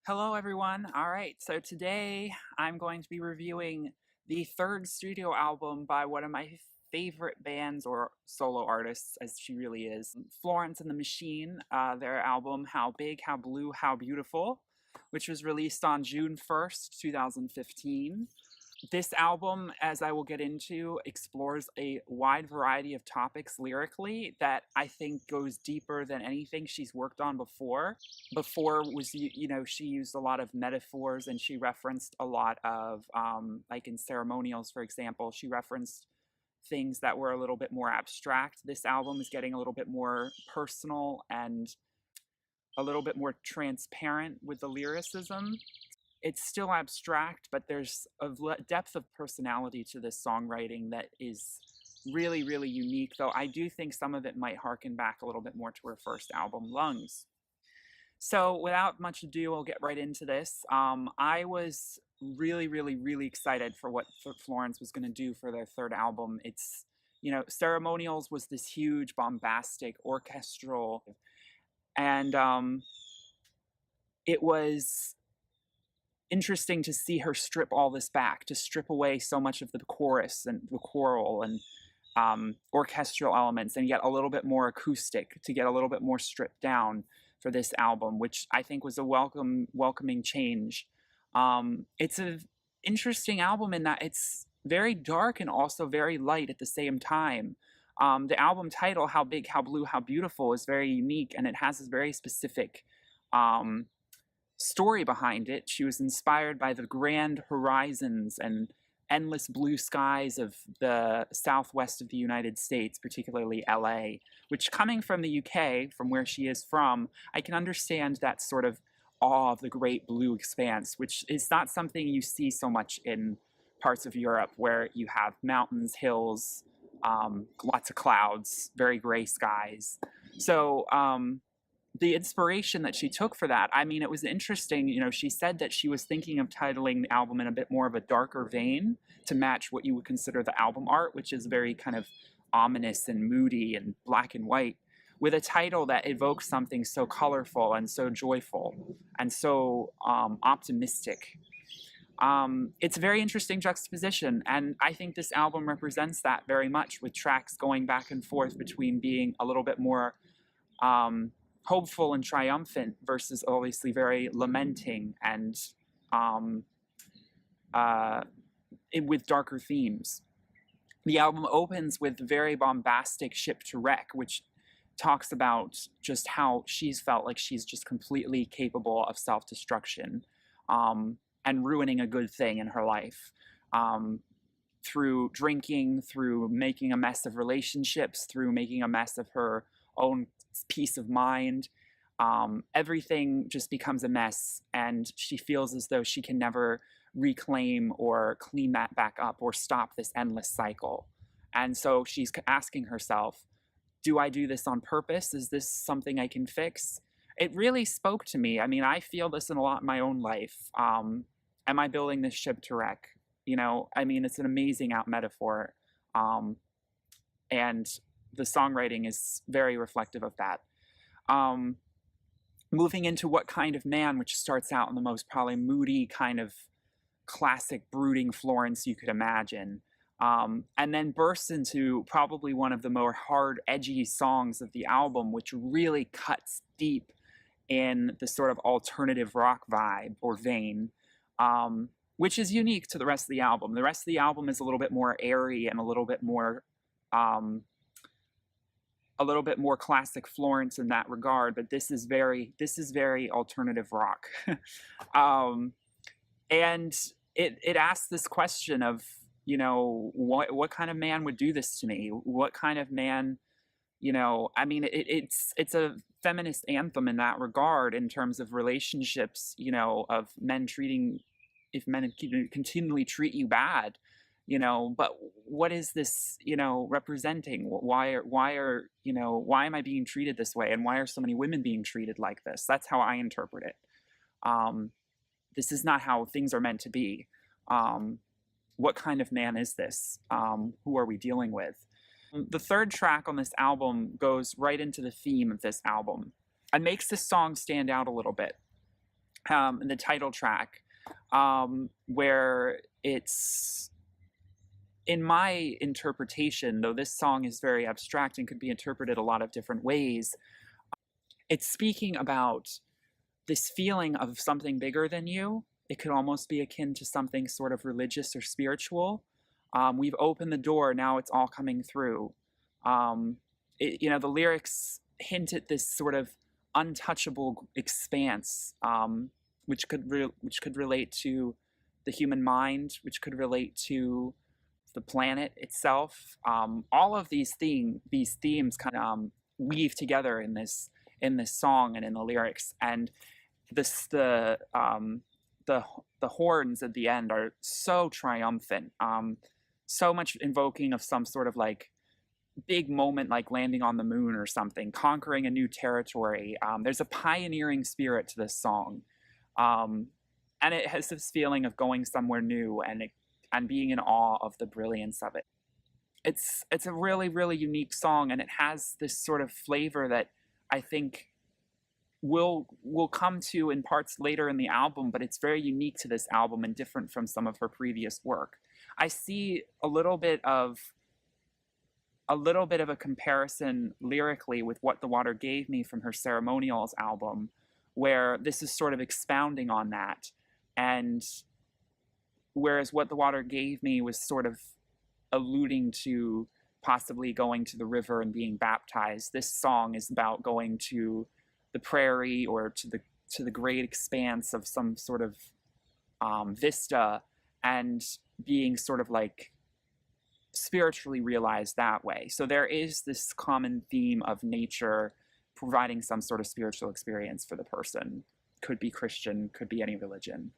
Hello, everyone. All right, so today I'm going to be reviewing the third studio album by one of my favorite bands or solo artists, as she really is, Florence and the Machine. Their album, How Big, How Blue, How Beautiful, which was released on June 1st, 2015. This album, as I will get into, explores a wide variety of topics lyrically that I think goes deeper than anything she's worked on before. Before was, she used a lot of metaphors and she referenced a lot of, like in ceremonials, for example, she referenced things that were a little bit more abstract. This album is getting a little bit more personal and a little bit more transparent with the lyricism. It's still abstract, but there's a depth of personality to this songwriting that is really, really unique, though I do think some of it might harken back a little bit more to her first album, Lungs. So without much ado, we'll get right into this. I was really, really, really excited for what Florence was going to do for their third album. Ceremonials was this huge, bombastic, orchestral, and it was interesting to see her strip all this back, to strip away so much of the chorus and the choral and orchestral elements and get a little bit more acoustic, to get a little bit more stripped down for this album, which I think was a welcoming change. It's an interesting album in that it's very dark and also very light at the same time. The album title, How Big, How Blue, How Beautiful, is very unique, and it has this very specific story behind it. She was inspired by the grand horizons and endless blue skies of the southwest of the United States, particularly LA, which, coming from the UK, from where she is from, I can understand that sort of awe of the great blue expanse, which is not something you see so much in parts of Europe where you have mountains, hills, lots of clouds, very gray skies. So the inspiration that she took for that, I mean, it was interesting. She said that she was thinking of titling the album in a bit more of a darker vein to match what you would consider the album art, which is very kind of ominous and moody and black and white, with a title that evokes something so colorful and so joyful and so optimistic. It's a very interesting juxtaposition, and I think this album represents that very much, with tracks going back and forth between being a little bit more hopeful and triumphant versus obviously very lamenting and with darker themes. The album opens with very bombastic Ship to Wreck, which talks about just how she's felt like she's just completely capable of self-destruction and ruining a good thing in her life, through drinking, through making a mess of relationships, through making a mess of her own peace of mind. Everything just becomes a mess, and she feels as though she can never reclaim or clean that back up or stop this endless cycle. And so she's asking herself, do I do this on purpose? Is this something I can fix? It really spoke to me. I mean, I feel this in a lot in my own life. Am I building this ship to wreck? I mean, it's an amazing out metaphor. And the songwriting is very reflective of that. Moving into What Kind of Man, which starts out in the most probably moody kind of classic brooding Florence you could imagine, and then bursts into probably one of the more hard, edgy songs of the album, which really cuts deep in the sort of alternative rock vibe or vein, which is unique to the rest of the album. The rest of the album is a little bit more airy and a little bit more classic Florence in that regard, but this is very alternative rock. And it asks this question of, what kind of man would do this to me? What kind of man, I mean, it's a feminist anthem in that regard, in terms of relationships, of men treating, if men continually treat you bad, but what is this, representing? Why am I being treated this way? And why are so many women being treated like this? That's how I interpret it. This is not how things are meant to be. What kind of man is this? Who are we dealing with? The third track on this album goes right into the theme of this album and makes this song stand out a little bit. the title track, where it's, in my interpretation, though this song is very abstract and could be interpreted a lot of different ways, it's speaking about this feeling of something bigger than you. It could almost be akin to something sort of religious or spiritual. We've opened the door, now it's all coming through. The lyrics hint at this sort of untouchable expanse, which could relate to the human mind, which could relate to the planet itself. All of these themes kind of weave together in this song and in the lyrics. And this the horns at the end are so triumphant, so much invoking of some sort of like big moment, like landing on the moon or something, conquering a new territory. There's a pioneering spirit to this song, and it has this feeling of going somewhere new and being in awe of the brilliance of it. It's a really, really unique song, and it has this sort of flavor that I think we'll come to in parts later in the album, but it's very unique to this album and different from some of her previous work. I see a little bit of a comparison lyrically with What the Water Gave Me from her Ceremonials album, where this is sort of expounding on that. And whereas What the Water Gave Me was sort of alluding to possibly going to the river and being baptized, this song is about going to the prairie or to the great expanse of some sort of vista and being sort of like spiritually realized that way. So there is this common theme of nature providing some sort of spiritual experience for the person. Could be Christian, could be any religion.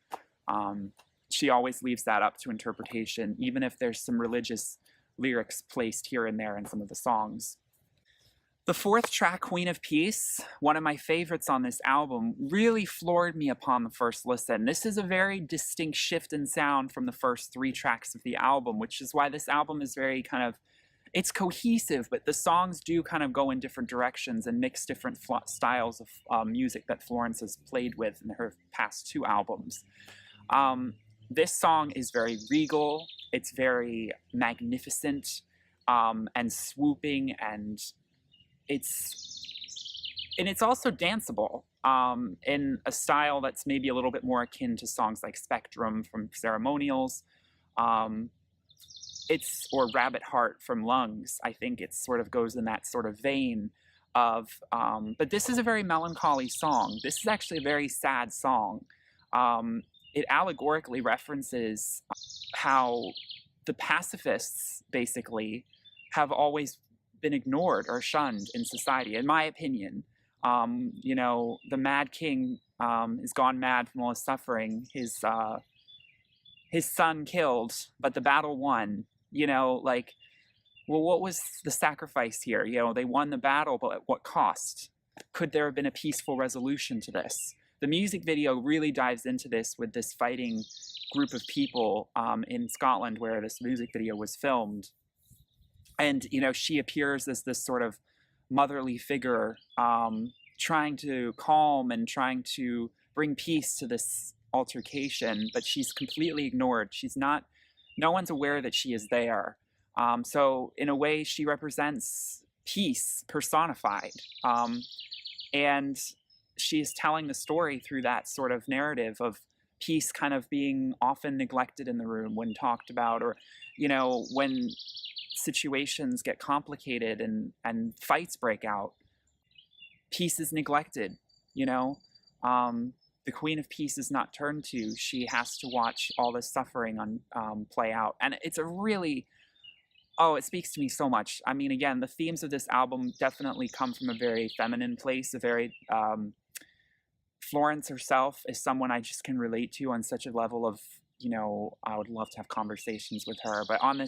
She always leaves that up to interpretation, even if there's some religious lyrics placed here and there in some of the songs. The fourth track, Queen of Peace, one of my favorites on this album, really floored me upon the first listen. This is a very distinct shift in sound from the first three tracks of the album, which is why this album is very kind of, it's cohesive, but the songs do kind of go in different directions and mix different styles of music that Florence has played with in her past two albums. This song is very regal, it's very magnificent and swooping, and it's also danceable in a style that's maybe a little bit more akin to songs like Spectrum from Ceremonials, or Rabbit Heart from Lungs. I think it sort of goes in that sort of vein of, but this is a very melancholy song. This is actually a very sad song. It allegorically references how the pacifists basically have always been ignored or shunned in society, in my opinion. The Mad King is gone mad from all his suffering. His son killed, but the battle won. Well, what was the sacrifice here? They won the battle, but at what cost? Could there have been a peaceful resolution to this? The music video really dives into this with this fighting group of people in Scotland where this music video was filmed. And, she appears as this sort of motherly figure, trying to calm and trying to bring peace to this altercation, but she's completely ignored. No one's aware that she is there. So in a way, she represents peace personified. And she is telling the story through that sort of narrative of peace kind of being often neglected in the room when talked about, or, when situations get complicated and fights break out, peace is neglected. The Queen of Peace is not turned to. She has to watch all this suffering play out. And it's a really, it speaks to me so much. I mean, again, the themes of this album definitely come from a very feminine place, a very, Florence herself is someone I just can relate to on such a level of, I would love to have conversations with her. But on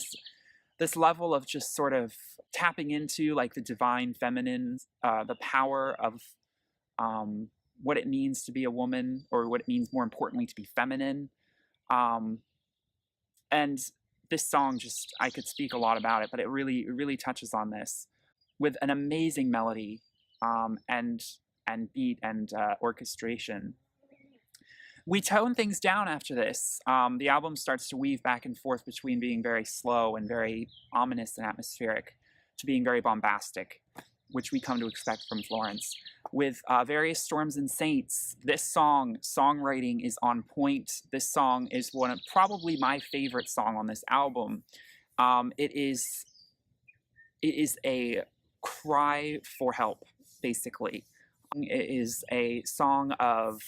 this level of just sort of tapping into like the divine feminine, the power of what it means to be a woman, or what it means more importantly to be feminine. And this song I could speak a lot about it, but it really touches on this with an amazing melody and beat and orchestration. We tone things down after this. The album starts to weave back and forth between being very slow and very ominous and atmospheric to being very bombastic, which we come to expect from Florence. With various storms and saints, this songwriting is on point. This song is one of probably my favorite song on this album. It is a cry for help, basically. It is a song of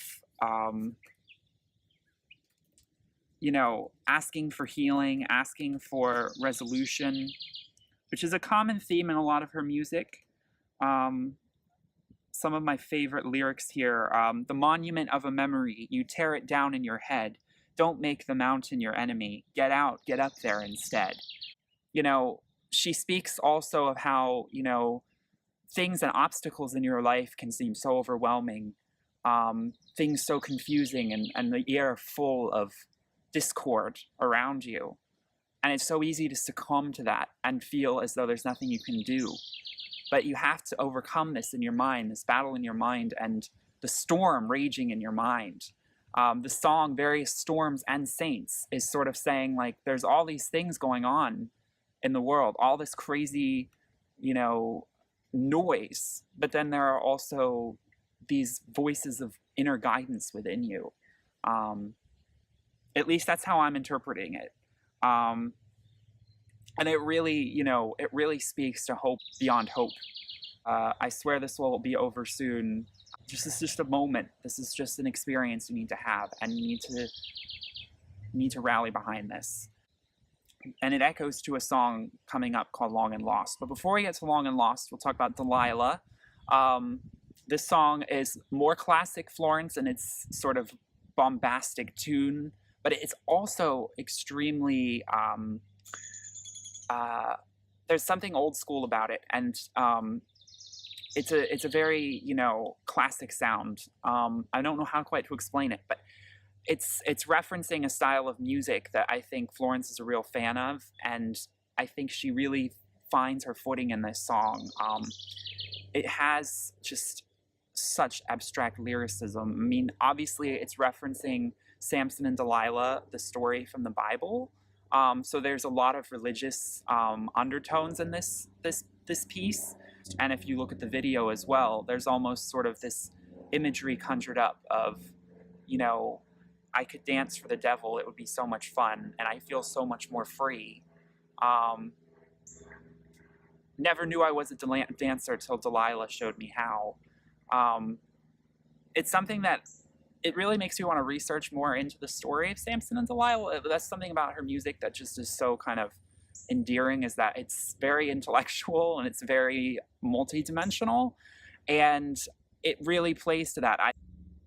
asking for healing, asking for resolution, which is a common theme in a lot of her music. Some of my favorite lyrics here, the monument of a memory, you tear it down in your head. Don't make the mountain your enemy. Get out, get up there instead. She speaks also of how, things and obstacles in your life can seem so overwhelming, things so confusing, and the air full of discord around you. And it's so easy to succumb to that and feel as though there's nothing you can do. But you have to overcome this in your mind, this battle in your mind, and the storm raging in your mind. The song, Various Storms and Saints, is sort of saying, like, there's all these things going on in the world, all this crazy, noise, but then there are also these voices of inner guidance within you. At least that's how I'm interpreting it. And it really speaks to hope beyond hope. I swear this will be over soon. This is just a moment. This is just an experience you need to have, and you need to rally behind this. And it echoes to a song coming up called Long and Lost. But before we get to Long and Lost, we'll talk about Delilah. This song is more classic Florence in its sort of bombastic tune, but it's also extremely, there's something old school about it. And it's a very, classic sound. I don't know how quite to explain it, but it's referencing a style of music that I think Florence is a real fan of, and I think she really finds her footing in this song. It has just such abstract lyricism. I mean, obviously it's referencing Samson and Delilah, the story from the Bible. So there's a lot of religious undertones in this piece. And if you look at the video as well, there's almost sort of this imagery conjured up of, I could dance for the devil, it would be so much fun, and I feel so much more free. Never knew I was a dancer till Delilah showed me how. It's something that it really makes me want to research more into the story of Samson and Delilah. That's something about her music that just is so kind of endearing, is that it's very intellectual and it's very multi-dimensional, and it really plays to that.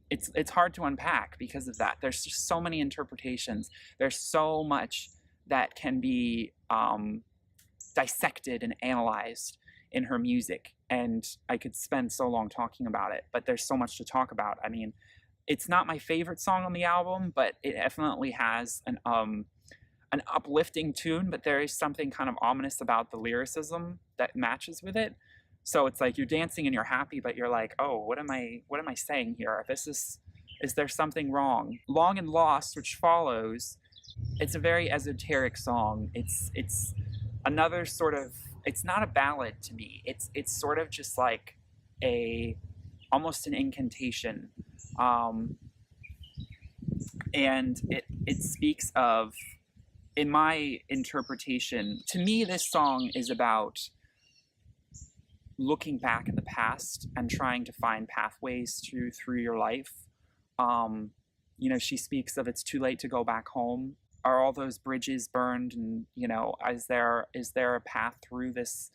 It's hard to unpack because of that. There's just so many interpretations. There's so much that can be dissected and analyzed in her music, and I could spend so long talking about it, but there's so much to talk about. I mean, it's not my favorite song on the album, but it definitely has an uplifting tune, but there is something kind of ominous about the lyricism that matches with it. So it's like you're dancing and you're happy, but you're like, oh, what am I saying here? Is there something wrong? Long and Lost, which follows, it's a very esoteric song. It's another sort of, it's not a ballad to me. It's sort of just like almost an incantation. And it speaks of, in my interpretation, to me, this song is about looking back at the past and trying to find pathways through your life. She speaks of, it's too late to go back home. Are all those bridges burned? And, is there a path through this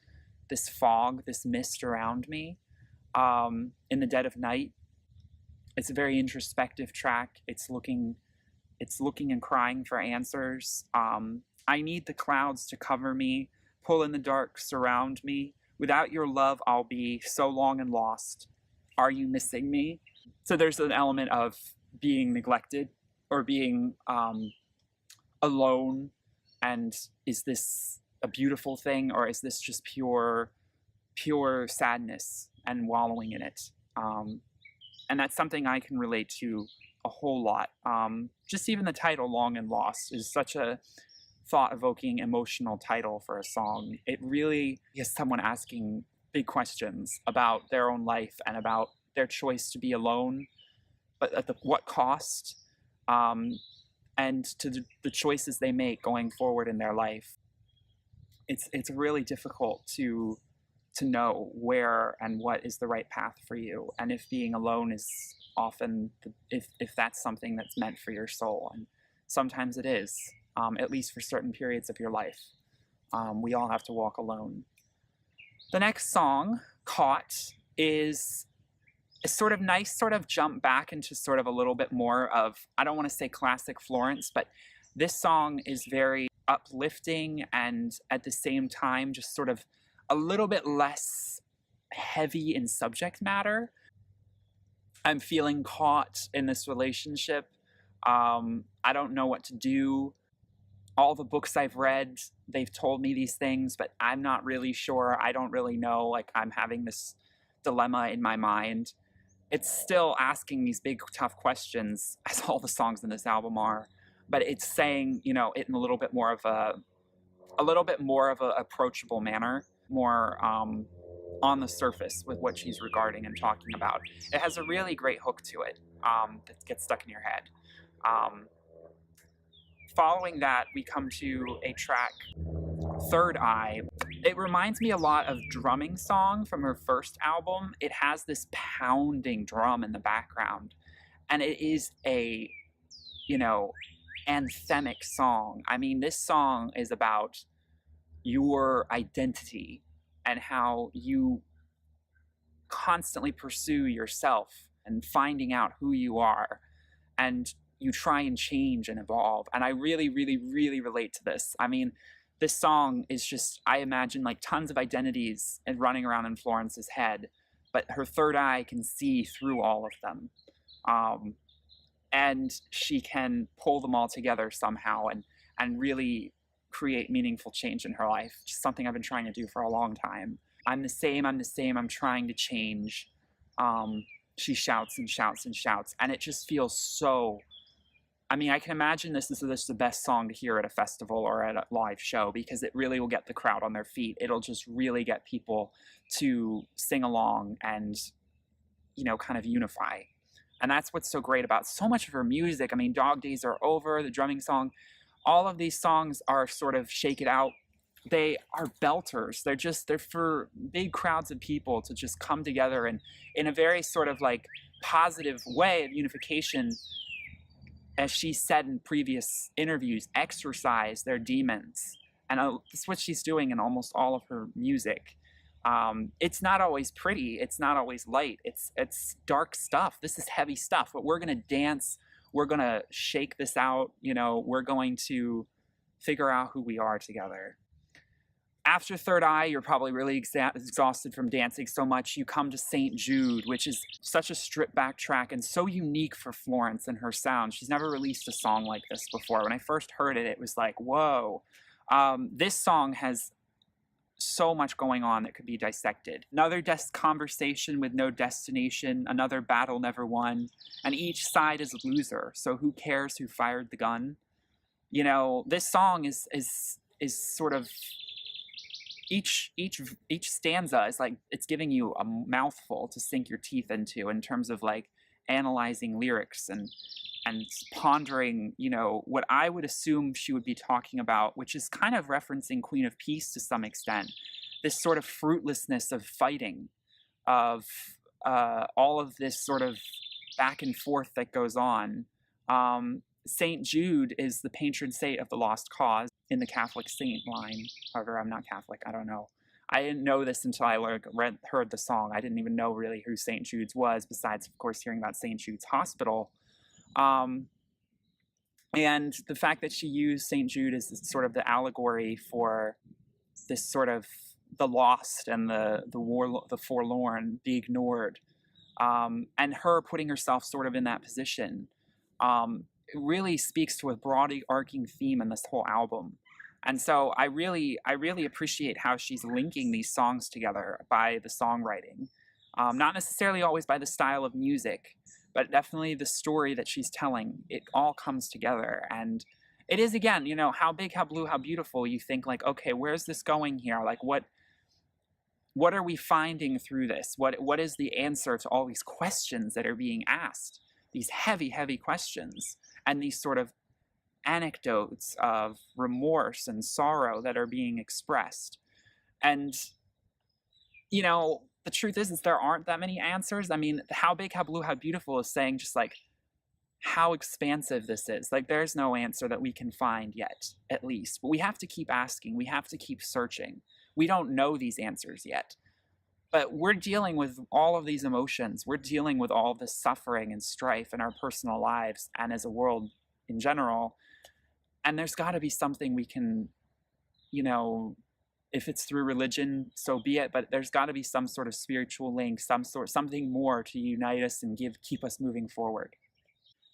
fog, this mist around me, in the dead of night? It's a very introspective track. It's looking and crying for answers. I need the clouds to cover me, pull in the dark, surround me. Without your love, I'll be so long and lost. Are you missing me? So there's an element of being neglected or being alone. And is this a beautiful thing, or is this just pure sadness and wallowing in it? And that's something I can relate to a whole lot. Just even the title, Long and Lost, is such a thought-evoking, emotional title for a song. It really is someone asking big questions about their own life and about their choice to be alone, but at what cost, and to the choices they make going forward in their life. It's really difficult to know where and what is the right path for you, and if being alone is often if that's something that's meant for your soul. And sometimes it is, at least for certain periods of your life. We all have to walk alone. The next song, Caught, is a sort of nice sort of jump back into sort of a little bit more of, I don't want to say classic Florence, but this song is very uplifting and at the same time just sort of a little bit less heavy in subject matter. I'm feeling caught in this relationship. I don't know what to do. All the books I've read, they've told me these things, but I'm not really sure. I don't really know. Like, I'm having this dilemma in my mind. It's still asking these big, tough questions, as all the songs in this album are, but it's saying, you know, it in a little bit more of a approachable manner, more on the surface with what she's regarding and talking about. It has a really great hook to it that gets stuck in your head. Following that, we come to a track, Third Eye. It reminds me a lot of Drumming Song from her first album. It has this pounding drum in the background, and it is a, you know, anthemic song. I mean, this song is about your identity and how you constantly pursue yourself and finding out who you are, and you try and change and evolve. And I really, really, really relate to this. I mean, this song is just, I imagine like tons of identities and running around in Florence's head, but her third eye can see through all of them. And she can pull them all together somehow and really create meaningful change in her life, which is something I've been trying to do for a long time. I'm the same, I'm trying to change. She shouts and shouts and shouts, and it just feels so, I mean, I can imagine this is the best song to hear at a festival or at a live show, because it really will get the crowd on their feet. It'll just really get people to sing along and, you know, kind of unify. And that's what's so great about so much of her music. I mean, Dog Days Are Over, the Drumming Song, all of these songs are sort of shake it out. They are belters. They're for big crowds of people to just come together and in a very sort of like positive way of unification, as she said in previous interviews, exorcise their demons. And that's what she's doing in almost all of her music. It's not always pretty. It's not always light. It's dark stuff. This is heavy stuff. But we're going to dance. We're going to shake this out. You know, we're going to figure out who we are together. After Third Eye, you're probably really exhausted from dancing so much. You come to St. Jude, which is such a stripped-back track and so unique for Florence and her sound. She's never released a song like this before. When I first heard it, it was like, whoa. This song has so much going on that could be dissected. Another conversation with no destination, another battle never won, and each side is a loser, so who cares who fired the gun? You know, this song is sort of, each stanza is like, it's giving you a mouthful to sink your teeth into in terms of like analyzing lyrics and pondering, you know, what I would assume she would be talking about, which is kind of referencing Queen of Peace to some extent. This sort of fruitlessness of fighting, of all of this sort of back and forth that goes on. St. Jude is the patron saint of the lost cause in the Catholic saint line. However, I'm not Catholic, I don't know. I didn't know this until I heard the song. I didn't even know really who St. Jude's was, besides, of course, hearing about St. Jude's Hospital. And the fact that she used St. Jude as sort of the allegory for this sort of the lost and the forlorn, the ignored, and her putting herself sort of in that position, it really speaks to a broad arcing theme in this whole album. And so I really appreciate how she's linking these songs together by the songwriting. Not necessarily always by the style of music, but definitely the story that she's telling, it all comes together. And it is, again, how big, how blue, how beautiful. You think like, okay, where's this going here? Like, what are we finding through this? What is the answer to all these questions that are being asked? These heavy, heavy questions, and these sort of anecdotes of remorse and sorrow that are being expressed. And the truth is there aren't that many answers. I mean, how big, how blue, how beautiful is saying just like how expansive this is. Like, there's no answer that we can find yet, at least. But we have to keep asking. We have to keep searching. We don't know these answers yet. But we're dealing with all of these emotions. We're dealing with all of this suffering and strife in our personal lives and as a world in general. And there's got to be something we can, if it's through religion, so be it. But there's got to be some sort of spiritual link, something more to unite us and keep us moving forward.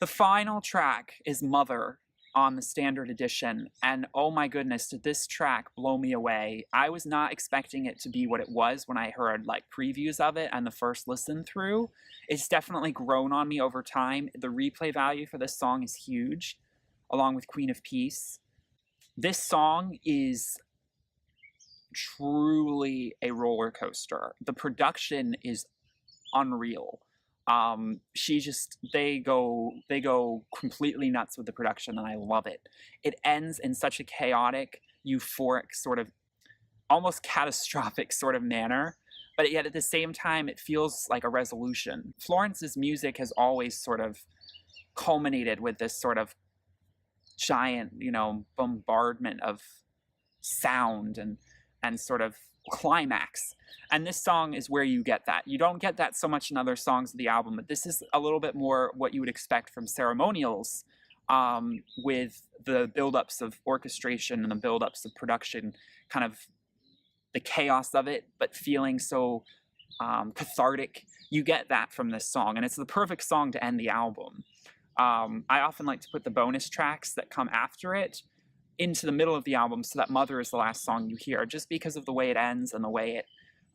The final track is Mother on the standard edition, and oh my goodness, did this track blow me away. I was not expecting it to be what it was when I heard like previews of it and the first listen through. It's definitely grown on me over time. The replay value for this song is huge, along with Queen of Peace. This song is truly a roller coaster. The production is unreal. They go completely nuts with the production, and I love it. It ends in such a chaotic, euphoric, sort of almost catastrophic sort of manner, but yet at the same time it feels like a resolution. Florence's music has always sort of culminated with this sort of giant, bombardment of sound and sort of climax. And this song is where you get that. You don't get that so much in other songs of the album, but this is a little bit more what you would expect from ceremonials, with the buildups of orchestration and the buildups of production, kind of the chaos of it, but feeling so cathartic. You get that from this song, and it's the perfect song to end the album. I often like to put the bonus tracks that come after it into the middle of the album, so that Mother is the last song you hear, just because of the way it ends and the way it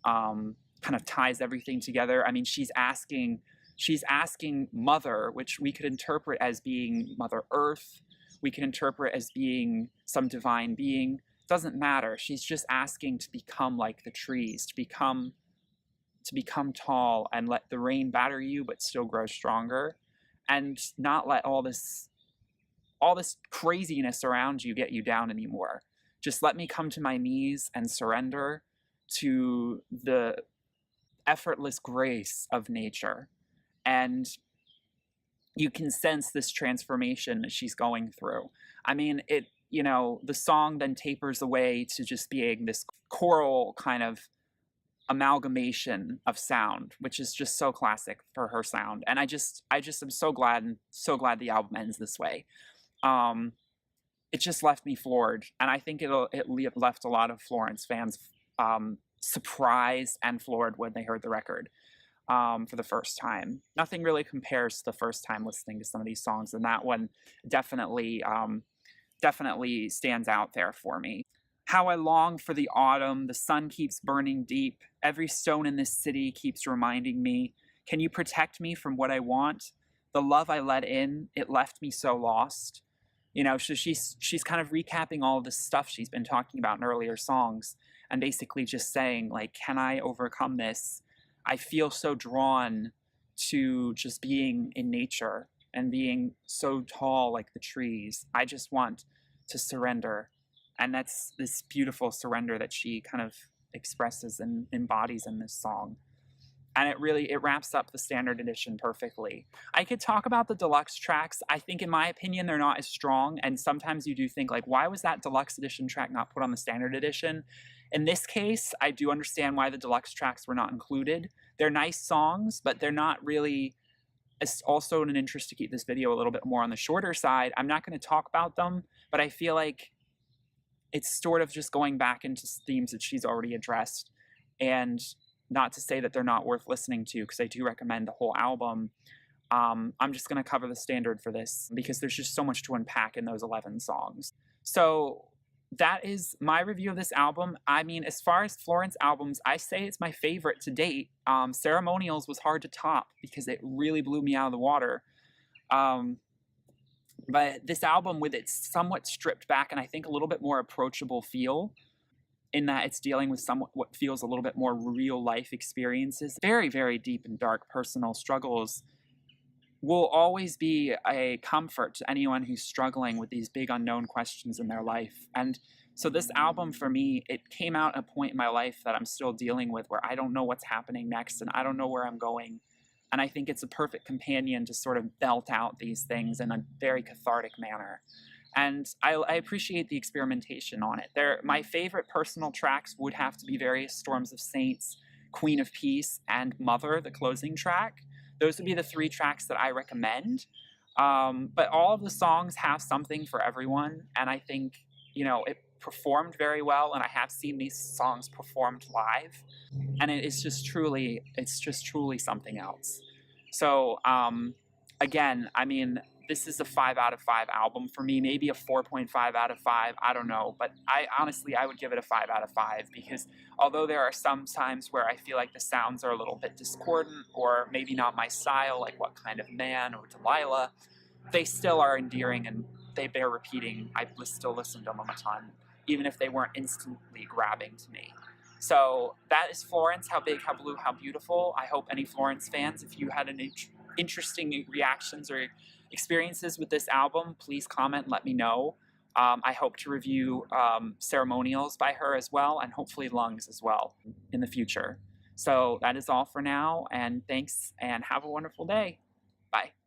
kind of ties everything together. I mean, she's asking Mother, which we could interpret as being Mother Earth, we can interpret as being some divine being. Doesn't matter. She's just asking to become like the trees, to become tall and let the rain batter you, but still grow stronger, and not let all this craziness around you get you down anymore. Just let me come to my knees and surrender to the effortless grace of nature. And you can sense this transformation that she's going through. I mean, the song then tapers away to just being this choral kind of amalgamation of sound, which is just so classic for her sound. And I just am so glad the album ends this way. It just left me floored, and I think it left a lot of Florence fans surprised and floored when they heard the record for the first time. Nothing really compares to the first time listening to some of these songs, and that one definitely stands out there for me. How I long for the autumn, the sun keeps burning deep, every stone in this city keeps reminding me, can you protect me from what I want? The love I let in, it left me so lost. So she's kind of recapping all of this stuff she's been talking about in earlier songs, and basically just saying, like, can I overcome this? I feel so drawn to just being in nature and being so tall like the trees. I just want to surrender. And that's this beautiful surrender that she kind of expresses and embodies in this song. And it wraps up the standard edition perfectly. I could talk about the deluxe tracks. I think, in my opinion, they're not as strong. And sometimes you do think, like, why was that deluxe edition track not put on the standard edition? In this case, I do understand why the deluxe tracks were not included. They're nice songs, but they're not really. It's also in an interest to keep this video a little bit more on the shorter side. I'm not going to talk about them, but I feel like it's sort of just going back into themes that she's already addressed. And not to say that they're not worth listening to, because I do recommend the whole album. I'm just going to cover the standard for this because there's just so much to unpack in those 11 songs. So that is my review of this album. I mean, as far as Florence albums, I say it's my favorite to date. Ceremonials was hard to top because it really blew me out of the water. Um, but this album, with its somewhat stripped back and I think a little bit more approachable feel, in that it's dealing with somewhat what feels a little bit more real life experiences, very, very deep and dark personal struggles, will always be a comfort to anyone who's struggling with these big unknown questions in their life. And so this album for me, it came out at a point in my life that I'm still dealing with where I don't know what's happening next and I don't know where I'm going. And I think it's a perfect companion to sort of belt out these things in a very cathartic manner. And I appreciate the experimentation on it. My favorite personal tracks would have to be various Storms of Saints, Queen of Peace, and Mother, the closing track. Those would be the three tracks that I recommend. But all of the songs have something for everyone, and I think it performed very well. And I have seen these songs performed live, and it's just truly something else. So again, I mean, this is a 5 out of 5 album for me, maybe a 4.5 out of 5. I don't know, but I would give it a 5 out of 5 because although there are some times where I feel like the sounds are a little bit discordant or maybe not my style, like What Kind of Man or Delilah, they still are endearing and they bear repeating. I still listen to them a ton, even if they weren't instantly grabbing to me. So that is Florence, How Big, How Blue, How Beautiful. I hope any Florence fans, if you had any interesting reactions or experiences with this album, please comment and let me know. I hope to review Ceremonials by her as well, and hopefully Lungs as well in the future. So that is all for now, and thanks, and have a wonderful day. Bye.